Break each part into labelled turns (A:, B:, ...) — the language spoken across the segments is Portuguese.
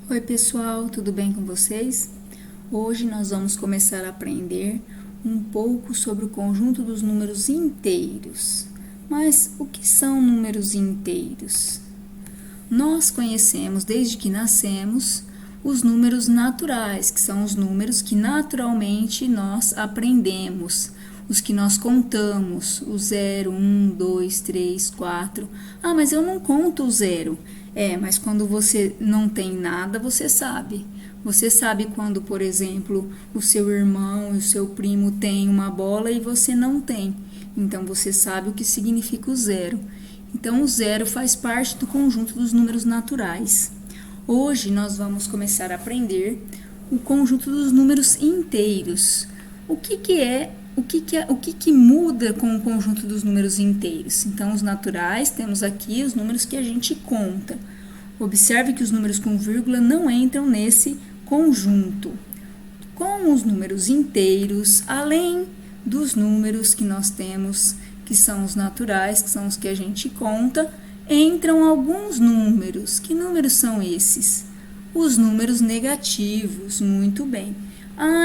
A: Oi pessoal, tudo bem com vocês? Hoje nós vamos começar a aprender um pouco sobre o conjunto dos números inteiros. Mas o que são números inteiros? Nós conhecemos desde que nascemos os números naturais, que são os números que naturalmente nós aprendemos, os que nós contamos, o 0, 1, 2, 3, 4. Ah, mas eu não conto o 0. Mas quando você não tem nada, você sabe. Você sabe quando, por exemplo, o seu irmão e o seu primo têm uma bola e você não tem. Então, você sabe o que significa o 0. Então, o 0 faz parte do conjunto dos números naturais. Hoje, nós vamos começar a aprender o conjunto dos números inteiros. O que muda com o conjunto dos números inteiros? Então, os naturais, temos aqui os números que a gente conta. Observe que os números com vírgula não entram nesse conjunto. Com os números inteiros, além dos números que nós temos, que são os naturais, que são os que a gente conta, entram alguns números. Que números são esses? Os números negativos, muito bem.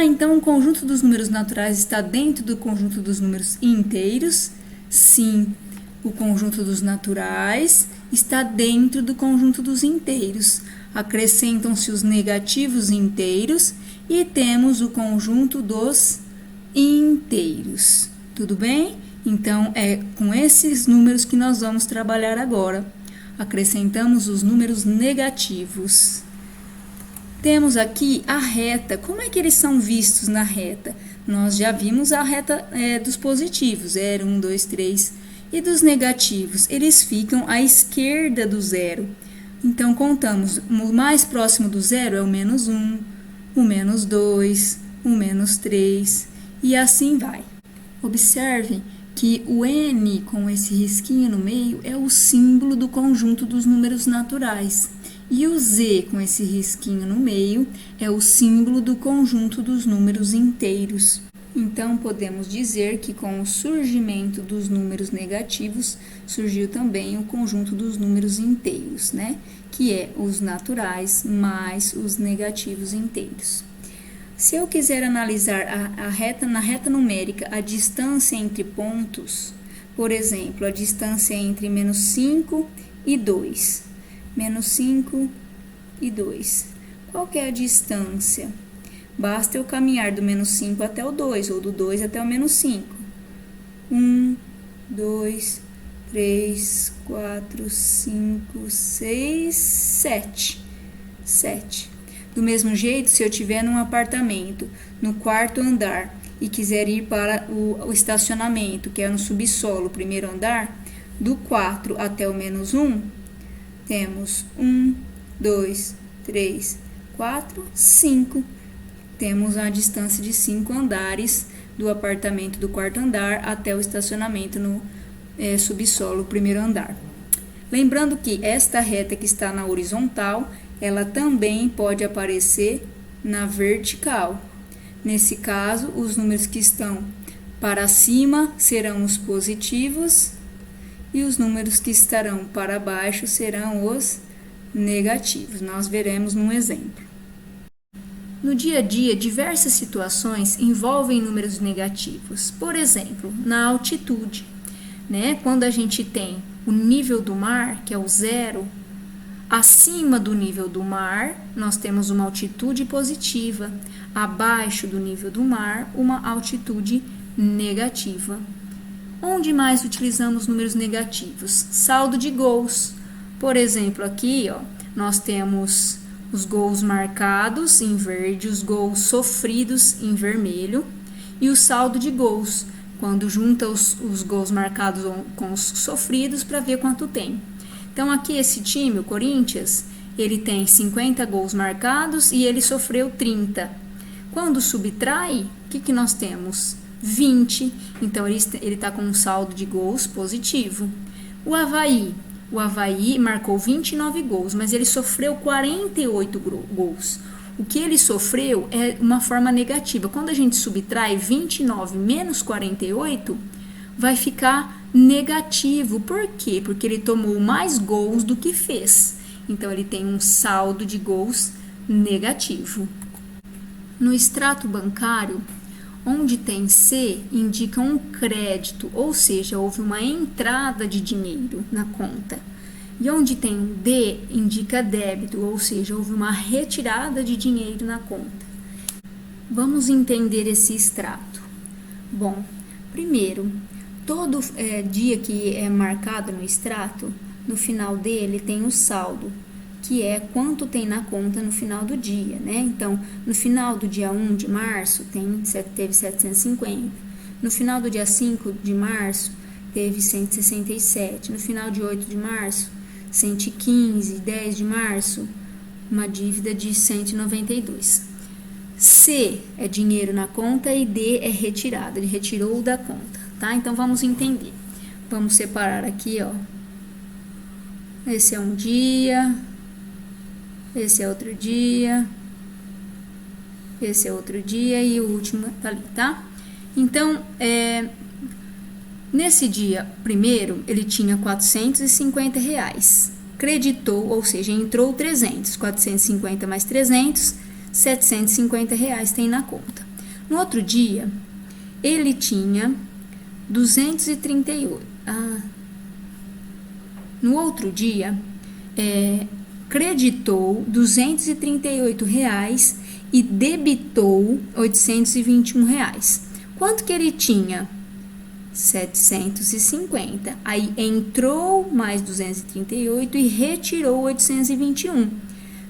A: Então o conjunto dos números naturais está dentro do conjunto dos números inteiros? Sim, o conjunto dos naturais está dentro do conjunto dos inteiros. Acrescentam-se os negativos inteiros e temos o conjunto dos inteiros. Tudo bem? Então, é com esses números que nós vamos trabalhar agora. Acrescentamos os números negativos. Temos aqui a reta. Como é que eles são vistos na reta? Nós já vimos a reta dos positivos, 0, 1, 2, 3. E dos negativos, eles ficam à esquerda do 0. Então, contamos, o mais próximo do 0 é o menos 1, o menos 2, o menos 3, e assim vai. Observe que o N com esse risquinho no meio é o símbolo do conjunto dos números naturais. E o Z com esse risquinho no meio é o símbolo do conjunto dos números inteiros. Então, podemos dizer que com o surgimento dos números negativos, surgiu também o conjunto dos números inteiros, né? Que é os naturais mais os negativos inteiros. Se eu quiser analisar na reta numérica a distância entre pontos, por exemplo, a distância entre menos 5 e 2. Menos 5 e 2. Qual que é a distância? Basta eu caminhar do menos 5 até o 2, ou do 2 até o menos 5. 1, 2, 3, 4, 5, 6, 7. 7. Do mesmo jeito, se eu estiver num apartamento, no quarto andar, e quiser ir para o estacionamento, que é no subsolo, primeiro andar, do 4 até o menos 1, temos 1, 2, 3, 4, 5. Temos a distância de 5 andares do apartamento do quarto andar até o estacionamento no subsolo, primeiro andar. Lembrando que esta reta que está na horizontal, ela também pode aparecer na vertical. Nesse caso, os números que estão para cima serão os positivos e os números que estarão para baixo serão os negativos. Nós veremos num exemplo. No dia a dia, diversas situações envolvem números negativos. Por exemplo, na altitude, né? Quando a gente tem o nível do mar, que é o 0, acima do nível do mar, nós temos uma altitude positiva. Abaixo do nível do mar, uma altitude negativa. Onde mais utilizamos números negativos? Saldo de gols. Por exemplo, aqui, nós temos os gols marcados em verde, os gols sofridos em vermelho e o saldo de gols, quando junta os gols marcados com os sofridos para ver quanto tem. Então, aqui esse time, o Corinthians, ele tem 50 gols marcados e ele sofreu 30. Quando subtrai, o que nós temos? 20. Então, ele está com um saldo de gols positivo. O Avaí marcou 29 gols, mas ele sofreu 48 gols. O que ele sofreu é uma forma negativa. Quando a gente subtrai 29 menos 48, vai ficar negativo. Por quê? Porque ele tomou mais gols do que fez. Então, ele tem um saldo de gols negativo. No extrato bancário, onde tem C, indica um crédito, ou seja, houve uma entrada de dinheiro na conta. E onde tem um D, indica débito, ou seja, houve uma retirada de dinheiro na conta. Vamos entender esse extrato. Bom, primeiro, todo dia que é marcado no extrato, no final dele tem o saldo, que é quanto tem na conta no final do dia, né? Então, no final do dia 1 de março, teve 750. No final do dia 5 de março, teve 167. No final de 8 de março, 115. 10 de março, uma dívida de 192. C é dinheiro na conta e D é retirada, ele retirou da conta, tá? Então, vamos entender. Vamos separar aqui, ó. Esse é um dia... Esse é outro dia, esse é outro dia e o último tá ali, tá? Então, nesse dia primeiro, ele tinha R$450. Creditou, ou seja, entrou 300. 450 mais 300, R$750 tem na conta. No outro dia, ele tinha 238. No outro dia, creditou R$238 e debitou R$821. Quanto que ele tinha? 750. Aí entrou mais 238 e retirou 821.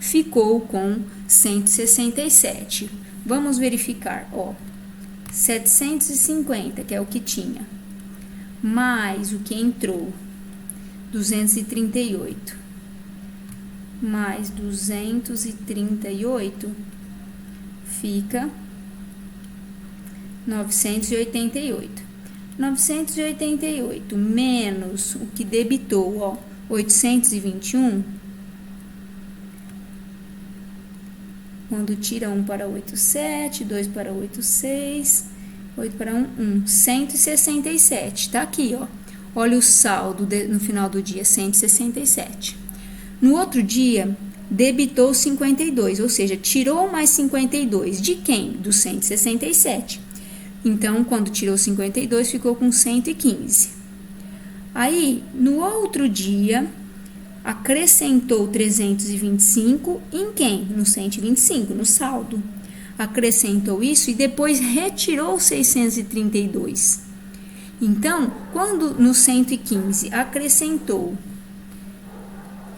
A: Ficou com 167. Vamos verificar, ó. 750, que é o que tinha, mais o que entrou, 238. Mais 238 fica 988. 988 menos o que debitou, ó, 821. Quando tira 1 para 8, 7, 2 para 8, 6, 8 para 1, 1. 167, tá aqui, ó. Olha o saldo no final do dia, 167. No outro dia, debitou 52, ou seja, tirou mais 52. De quem? Do 167. Então, quando tirou 52, ficou com 115. Aí, no outro dia, acrescentou 325 em quem? No 125, no saldo. Acrescentou isso e depois retirou 632. Então, quando no 115 acrescentou...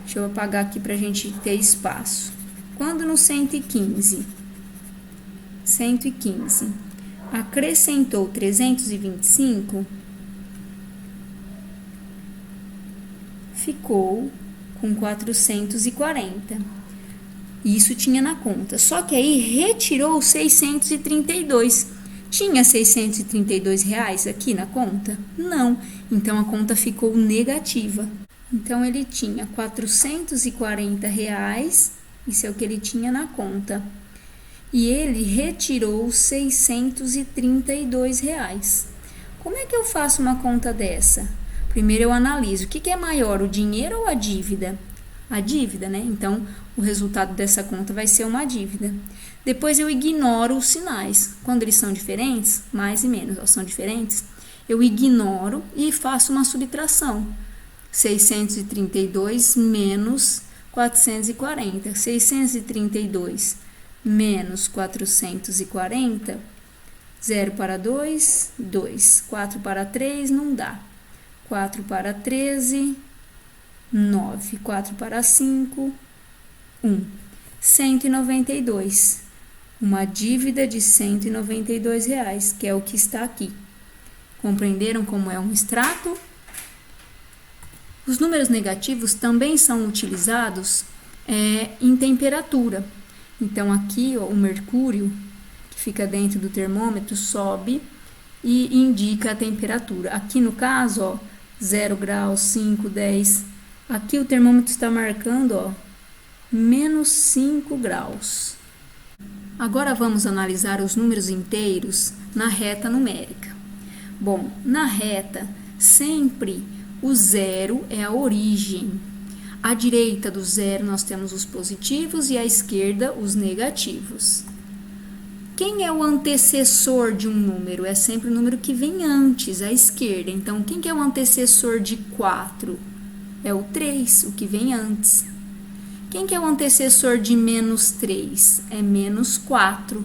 A: Deixa eu apagar aqui para a gente ter espaço. Quando no 115 acrescentou 325, ficou com 440. Isso tinha na conta. Só que aí retirou 632. Tinha R$632 aqui na conta? Não. Então, a conta ficou negativa. Então, ele tinha R$440, isso é o que ele tinha na conta. E ele retirou R$632. Como é que eu faço uma conta dessa? Primeiro eu analiso, o que é maior, o dinheiro ou a dívida? A dívida, né? Então, o resultado dessa conta vai ser uma dívida. Depois eu ignoro os sinais. Quando eles são diferentes, mais e menos, são diferentes, eu ignoro e faço uma subtração. 632 menos 440. 632 menos 440, 0 para 2, 2. 4 para 3, não dá. 4 para 13, 9. 4 para 5, 1. 192. Uma dívida de R$192, que é o que está aqui. Compreenderam como é um extrato? Os números negativos também são utilizados em temperatura. Então, aqui, ó, o mercúrio, que fica dentro do termômetro, sobe e indica a temperatura. Aqui, no caso, ó, 0 graus, 5, 10. Aqui o termômetro está marcando, ó, menos 5 graus. Agora, vamos analisar os números inteiros na reta numérica. Bom, na reta, sempre o zero é a origem. À direita do zero nós temos os positivos e à esquerda os negativos. Quem é o antecessor de um número? É sempre o número que vem antes, à esquerda. Então, quem que é o antecessor de 4? É o 3, o que vem antes. Quem que é o antecessor de menos 3? É menos 4.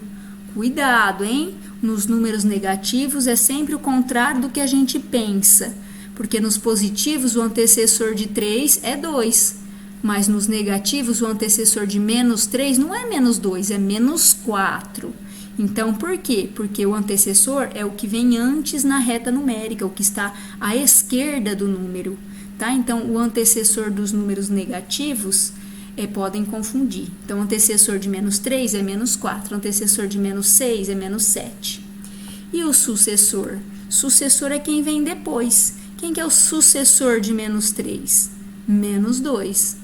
A: Cuidado, hein? Nos números negativos é sempre o contrário do que a gente pensa. Porque nos positivos o antecessor de 3 é 2. Mas nos negativos o antecessor de menos 3 não é menos 2, é menos 4. Então, por quê? Porque o antecessor é o que vem antes na reta numérica, o que está à esquerda do número, tá? Então, o antecessor dos números negativos podem confundir. Então, o antecessor de menos 3 é menos 4, o antecessor de menos 6 é menos 7. E o sucessor? Sucessor é quem vem depois. Quem que é o sucessor de menos 3? Menos 2.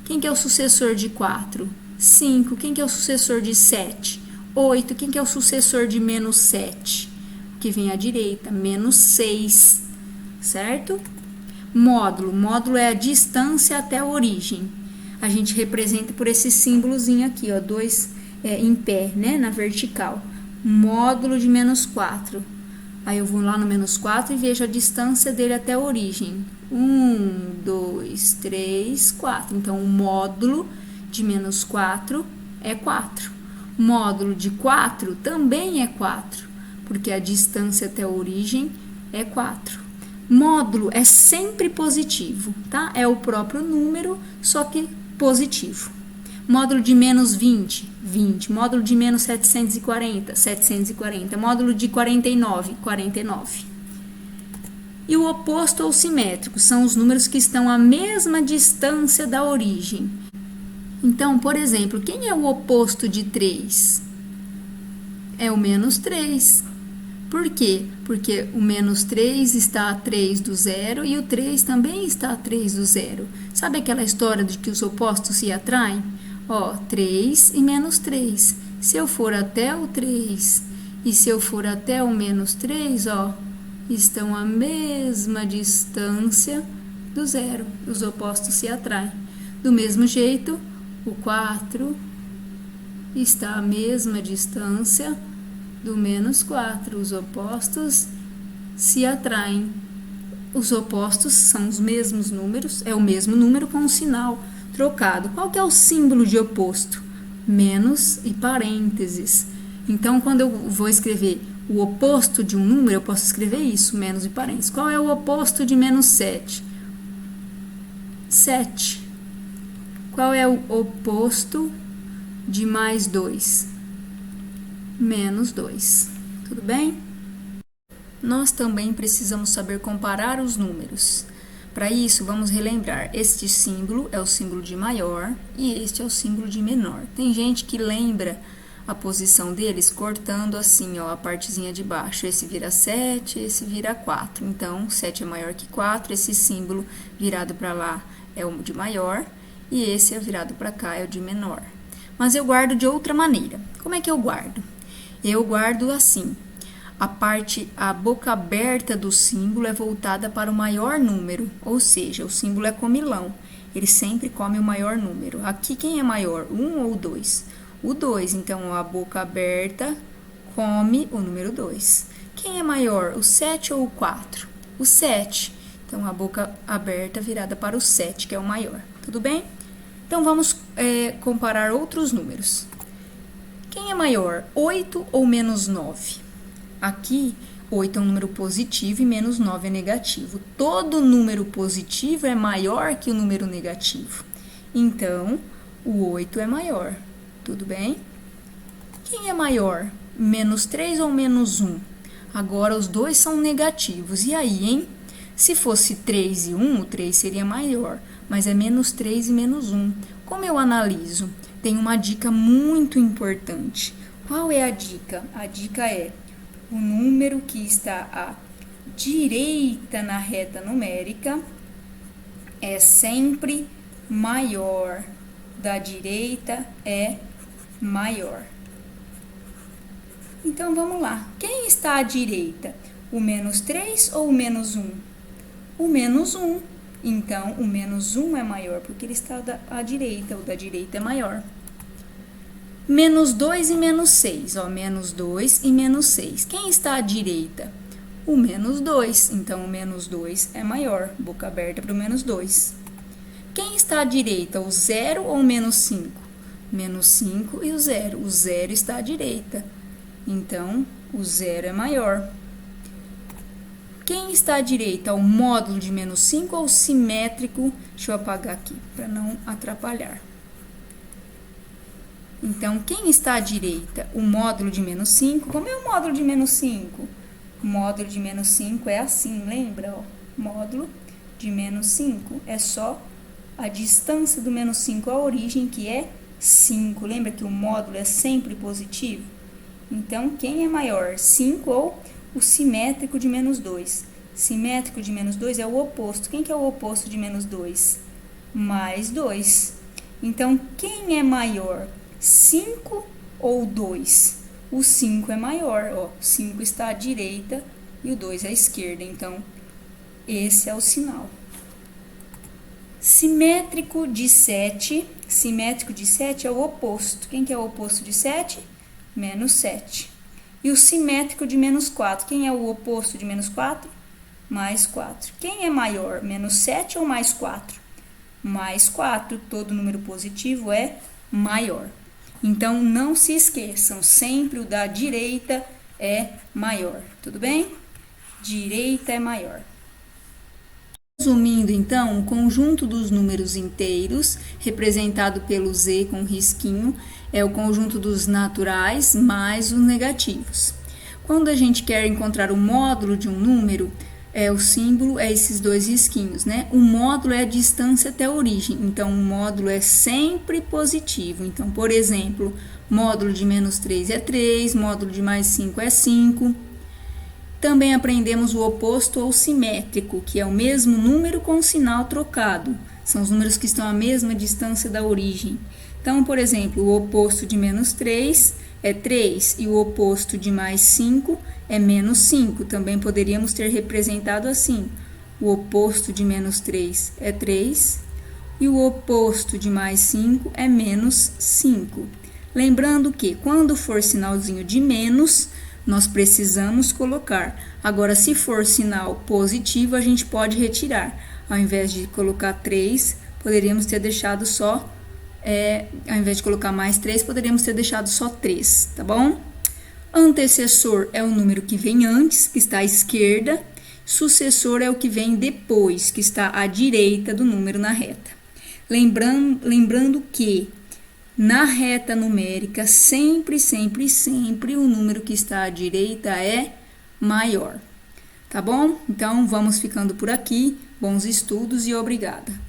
A: Quem que é o sucessor de 4? 5. Quem que é o sucessor de 7? 8, quem que é o sucessor de menos 7? Que vem à direita, menos 6, certo? Módulo. Módulo é a distância até a origem. A gente representa por esse símbolozinho aqui, ó, 2 em pé, né, na vertical. Módulo de menos 4. Aí eu vou lá no menos 4 e vejo a distância dele até a origem. 1, 2, 3, 4. Então, o módulo de menos 4 é 4. Módulo de 4 também é 4, porque a distância até a origem é 4. Módulo é sempre positivo, tá? É o próprio número, só que positivo. Módulo de menos 20, 20. Módulo de menos 740, 740. Módulo de 49, 49. E o oposto ou simétrico são os números que estão à mesma distância da origem. Então, por exemplo, quem é o oposto de 3? É o menos 3. Por quê? Porque o menos 3 está a 3 do zero e o 3 também está a 3 do zero. Sabe aquela história de que os opostos se atraem? Ó, 3 e menos 3. Se eu for até o 3 e se eu for até o menos 3, ó, estão à mesma distância do zero. Os opostos se atraem. Do mesmo jeito, o 4 está à mesma distância do menos 4. Os opostos se atraem. Os opostos são os mesmos números, é o mesmo número com um sinal trocado. Qual que é o símbolo de oposto? Menos e parênteses. Então, quando eu vou escrever o oposto de um número, eu posso escrever isso, menos e parênteses. Qual é o oposto de menos 7? 7. Qual é o oposto de mais 2? Menos 2. Tudo bem? Nós também precisamos saber comparar os números. Para isso, vamos relembrar. Este símbolo é o símbolo de maior e este é o símbolo de menor. Tem gente que lembra a posição deles cortando assim, ó, a partezinha de baixo. Esse vira 7, esse vira 4. Então, 7 é maior que 4, esse símbolo virado para lá é o de maior. E esse é virado para cá, é o de menor. Mas eu guardo de outra maneira. Como é que eu guardo? Eu guardo assim. A boca aberta do símbolo é voltada para o maior número. Ou seja, o símbolo é comilão. Ele sempre come o maior número. Aqui quem é maior? 1 ou 2? O 2. Então, a boca aberta come o número 2. Quem é maior? O 7 ou o 4? O 7. Então, a boca aberta virada para o 7, que é o maior. Tudo bem? Então, vamos comparar outros números. Quem é maior, 8 ou menos 9? Aqui, 8 é um número positivo e menos 9 é negativo. Todo número positivo é maior que o número negativo. Então, o 8 é maior. Tudo bem? Quem é maior, menos 3 ou menos 1? Agora, os dois são negativos. E aí, hein? Se fosse 3 e 1, o 3 seria maior, mas é menos 3 e menos 1. Como eu analiso? Tem uma dica muito importante. Qual é a dica? A dica é o número que está à direita na reta numérica é sempre maior. Da direita é maior. Então, vamos lá. Quem está à direita? O menos 3 ou o menos 1? O menos 1. Então, o menos 1 é maior, porque ele está à direita, o da direita é maior. Menos 2 e menos 6, ó, menos 2 e menos 6. Quem está à direita? O menos 2, então o menos 2 é maior, boca aberta para o menos 2. Quem está à direita, o 0 ou o menos 5? Menos 5 e o 0. O 0 está à direita, então o 0 é maior. Quem está à direita, o módulo de menos 5 ou o simétrico? Deixa eu apagar aqui, para não atrapalhar. Então, quem está à direita, o módulo de menos 5, como é o módulo de menos 5? O módulo de menos 5 é assim, lembra? Ó, módulo de menos 5 é só a distância do menos 5 à origem, que é 5. Lembra que o módulo é sempre positivo? Então, quem é maior, 5 ou o simétrico de menos 2? Simétrico de menos 2 é o oposto. Quem que é o oposto de menos 2? Mais 2. Então, quem é maior, 5 ou 2? O 5 é maior, ó. 5 está à direita e o 2 à esquerda. Então, esse é o sinal. Simétrico de 7. Simétrico de 7 é o oposto. Quem que é o oposto de 7? Menos 7. E o simétrico de menos 4. Quem é o oposto de menos 4? Mais 4. Quem é maior, menos 7 ou mais 4? Mais 4. Todo número positivo é maior. Então, não se esqueçam, sempre o da direita é maior, tudo bem? Direita é maior. Resumindo, então, o conjunto dos números inteiros, representado pelo Z com risquinho, é o conjunto dos naturais mais os negativos. Quando a gente quer encontrar o módulo de um número, o símbolo é esses dois risquinhos, né? O módulo é a distância até a origem, então o módulo é sempre positivo. Então, por exemplo, módulo de menos 3 é 3, módulo de mais 5 é 5. Também aprendemos o oposto ou simétrico, que é o mesmo número com sinal trocado. São os números que estão à mesma distância da origem. Então, por exemplo, o oposto de menos 3 é 3 e o oposto de mais 5 é menos 5. Também poderíamos ter representado assim. O oposto de menos 3 é 3 e o oposto de mais 5 é menos 5. Lembrando que quando for sinalzinho de menos, nós precisamos colocar. Agora, se for sinal positivo, a gente pode retirar. Ao invés de colocar 3, poderíamos ter deixado só... ao invés de colocar mais 3, poderíamos ter deixado só 3, tá bom? Antecessor é o número que vem antes, que está à esquerda. Sucessor é o que vem depois, que está à direita do número na reta. Lembrando que na reta numérica, sempre o número que está à direita é maior. Tá bom? Então, vamos ficando por aqui. Bons estudos e obrigada.